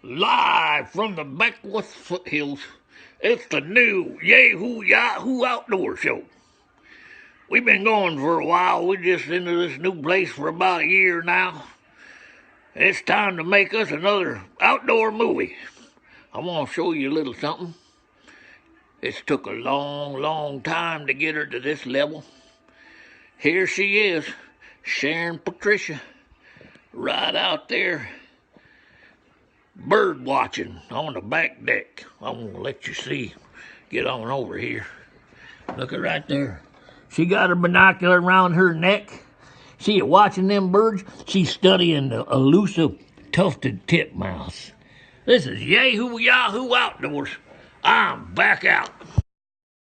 Live from the backwoods foothills, it's the new Yahoo Yahoo Outdoor Show. We've been going for a while. We're just into this new place for about a year now. It's time to make us another outdoor movie. I want to show you a little something. It's took a long time to get her to this level. Here she is, Sharon Patricia, right out there bird watching on the back deck. I'm gonna let you see. Get on over here. Look at right there. She got her binocular around her neck. See it watching them birds? She's studying the elusive tufted titmouse. This is Yahoo Yahoo Outdoors. I'm back out.